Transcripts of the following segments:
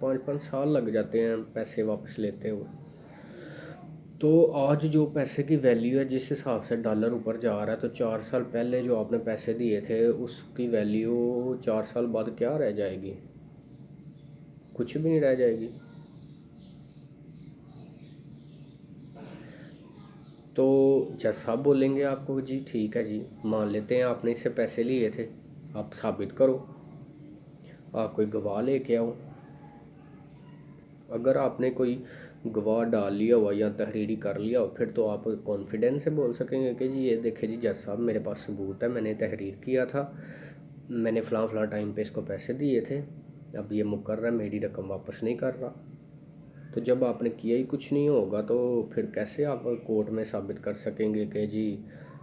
5-5 سال لگ جاتے ہیں پیسے واپس لیتے ہوئے۔ تو آج جو پیسے کی ویلیو ہے، جس حساب سے ڈالر اوپر جا رہا ہے، تو 4 سال پہلے جو آپ نے پیسے دیے تھے اس کی ویلیو 4 سال بعد کیا رہ جائے گی؟ کچھ بھی نہیں رہ جائے گی۔ تو جج صاحب بولیں گے آپ کو جی ٹھیک ہے جی، مان لیتے ہیں آپ نے اس سے پیسے لیے تھے، آپ ثابت کرو، آپ کوئی گواہ لے کے آؤ۔ اگر آپ نے کوئی گواہ ڈال لیا ہوا یا تحریری کر لیا ہو، پھر تو آپ کانفیڈنس سے بول سکیں گے کہ جی یہ دیکھیں جی جج صاحب، میرے پاس ثبوت ہے، میں نے تحریر کیا تھا، میں نے فلاں فلاں ٹائم پہ اس کو پیسے دیے تھے، اب یہ مقرر ہے، میری رقم واپس نہیں کر رہا۔ تو جب آپ نے کیا ہی کچھ نہیں ہوگا تو پھر کیسے آپ کورٹ میں ثابت کر سکیں گے کہ جی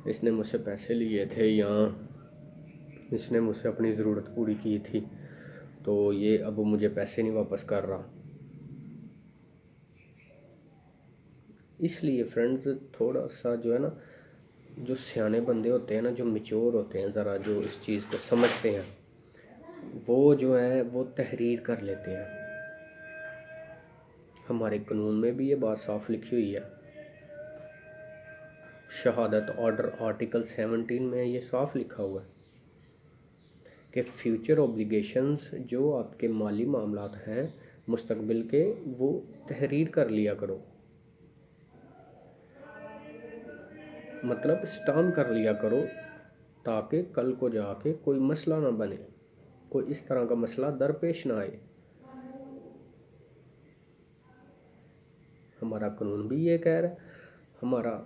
اس نے مجھ سے پیسے لیے تھے یا اس نے مجھ سے اپنی ضرورت پوری کی تھی، تو یہ اب مجھے پیسے نہیں واپس کر رہا۔ اس لیے فرینڈز، تھوڑا سا جو ہے نا، جو سیانے بندے ہوتے ہیں نا، جو میچور ہوتے ہیں، ذرا جو اس چیز کو سمجھتے ہیں، وہ جو ہے وہ تحریر کر لیتے ہیں۔ ہمارے قانون میں بھی یہ بات صاف لکھی ہوئی ہے، شہادت آرڈر آرٹیکل 17 میں یہ صاف لکھا ہوا ہے کہ فیوچر اوبلیگیشنز جو آپ کے مالی معاملات ہیں مستقبل کے، وہ تحریر کر لیا کرو، مطلب اسٹامپ کر لیا کرو، تاکہ کل کو جا کے کوئی مسئلہ نہ بنے، کوئی اس طرح کا مسئلہ درپیش نہ آئے۔ ہمارا قانون بھی یہ کہہ رہا ہے، ہمارا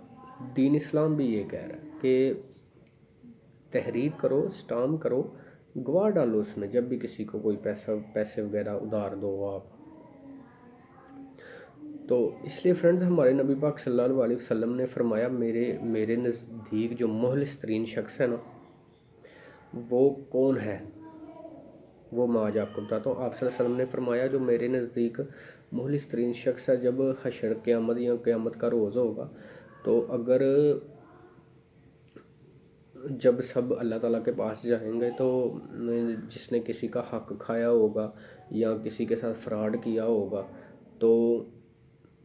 دین اسلام بھی یہ کہہ رہا ہے کہ تحریر کرو، اسٹامپ کرو، گواہ ڈالو اس میں، جب بھی کسی کو کوئی پیسے وغیرہ ادھار دو آپ۔ تو اس لیے فرینڈز، ہمارے نبی پاک صلی اللہ علیہ وسلم نے فرمایا، میرے نزدیک جو مخلص ترین شخص ہے نا، وہ کون ہے؟ وہ میں آج آپ کو بتاتا ہوں۔ آپ صلی اللہ علیہ وسلم نے فرمایا جو میرے نزدیک مخلص ترین شخص ہے، جب حشر قیامت یا قیامت کا روز ہوگا، تو اگر جب سب اللہ تعالیٰ کے پاس جائیں گے تو جس نے کسی کا حق کھایا ہوگا یا کسی کے ساتھ فراڈ کیا ہوگا، تو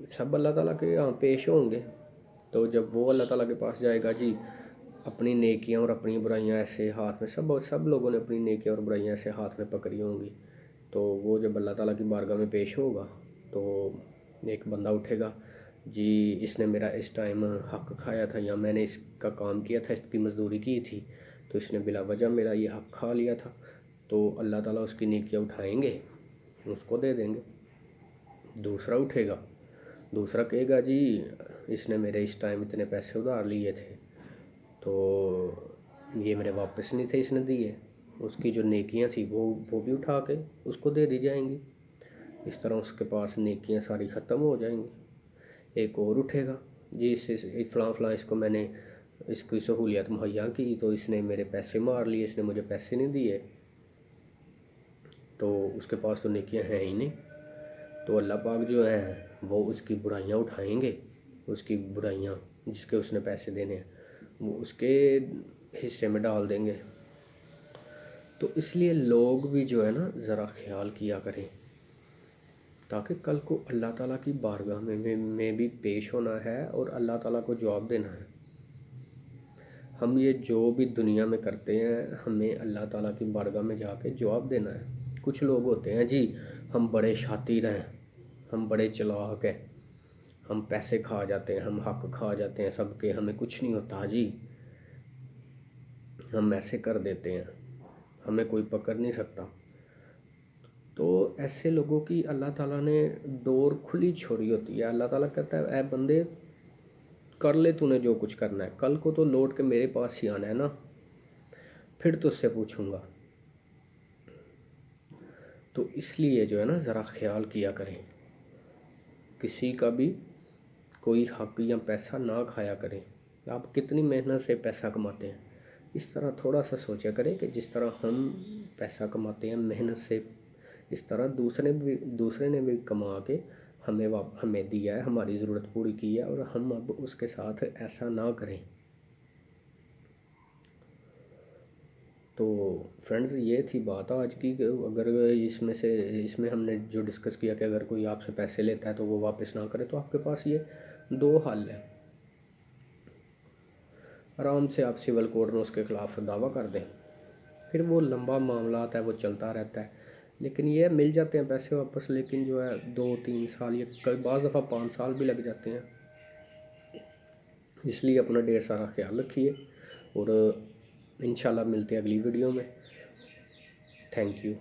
سب اللہ تعالیٰ کے یہاں پیش ہوں گے۔ تو جب وہ اللہ تعالیٰ کے پاس جائے گا جی، اپنی نیکیاں اور اپنی برائیاں ایسے ہاتھ میں، سب لوگوں نے اپنی نیکیاں اور برائیاں ایسے ہاتھ میں پکڑی ہوں گی، تو وہ جب اللہ تعالیٰ کی بارگاہ میں پیش ہوگا تو ایک بندہ اٹھے گا، جی اس نے میرا اس ٹائم حق کھایا تھا، یا میں نے اس کا کام کیا تھا، اس کی مزدوری کی تھی، تو اس نے بلا وجہ میرا یہ حق کھا لیا تھا، تو اللہ تعالیٰ اس کی نیکیاں اٹھائیں گے، اس کو دے دیں گے۔ دوسرا اٹھے گا، دوسرا کہے گا جی اس نے میرے اس ٹائم اتنے پیسے ادھار لیے تھے، تو یہ میرے واپس نہیں تھے، اس نے دیے، اس کی جو نیکیاں تھیں وہ بھی اٹھا کے اس کو دے دی جائیں گی۔ اس طرح اس کے پاس نیکیاں ساری ختم ہو جائیں گی۔ ایک اور اٹھے گا، جی فلاں فلاں اس کو میں نے اس کی سہولیات مہیا کی، تو اس نے میرے پیسے مار لیے، اس نے مجھے پیسے نہیں دیے، تو اس کے پاس تو نیکیاں ہیں ہی نہیں، تو اللہ پاک جو ہیں وہ اس کی برائیاں اٹھائیں گے، اس کی برائیاں جس کے اس نے پیسے دینے ہیں وہ اس کے حصے میں ڈال دیں گے۔ تو اس لیے لوگ بھی جو ہے نا ذرا خیال کیا کریں، تاکہ کل کو اللہ تعالیٰ کی بارگاہ میں بھی پیش ہونا ہے اور اللہ تعالیٰ کو جواب دینا ہے۔ ہم یہ جو بھی دنیا میں کرتے ہیں، ہمیں اللہ تعالیٰ کی بارگاہ میں جا کے جواب دینا ہے۔ کچھ لوگ ہوتے ہیں جی ہم بڑے شاطر ہیں، ہم بڑے چلاک ہیں، ہم پیسے کھا جاتے ہیں، ہم حق کھا جاتے ہیں سب کے، ہمیں کچھ نہیں ہوتا جی، ہم ایسے کر دیتے ہیں، ہمیں کوئی پکڑ نہیں سکتا۔ تو ایسے لوگوں کی اللہ تعالیٰ نے ڈور کھلی چھوڑی ہوتی ہے۔ اللہ تعالیٰ کہتا ہے اے بندے، کر لے تو نے جو کچھ کرنا ہے، کل کو تو لوٹ کے میرے پاس ہی آنا ہے نا، پھر تو اس سے پوچھوں گا۔ تو اس لیے جو ہے نا ذرا خیال کیا کریں، کسی کا بھی کوئی حق یا پیسہ نہ کھایا کریں۔ آپ کتنی محنت سے پیسہ کماتے ہیں، اس طرح تھوڑا سا سوچا کریں کہ جس طرح ہم پیسہ کماتے ہیں محنت سے، اس طرح دوسرے نے بھی کما کے ہمیں دیا ہے، ہماری ضرورت پوری کی ہے، اور ہم اب اس کے ساتھ ایسا نہ کریں۔ تو فرینڈز یہ تھی بات آج کی کہ اگر اس میں ہم نے جو ڈسکس کیا کہ اگر کوئی آپ سے پیسے لیتا ہے تو وہ واپس نہ کرے، تو آپ کے پاس یہ 2 حل ہیں۔ آرام سے آپ سول کورٹ میں اس کے خلاف دعویٰ کر دیں، پھر وہ لمبا معاملات ہے وہ چلتا رہتا ہے، لیکن یہ مل جاتے ہیں پیسے واپس، لیکن جو ہے 2-3 سال یا بعض دفعہ 5 سال بھی لگ جاتے ہیں۔ اس لیے اپنا ڈھیر سارا خیال رکھیے، اور انشاءاللہ ملتے ہیں اگلی ویڈیو میں۔ Thank you.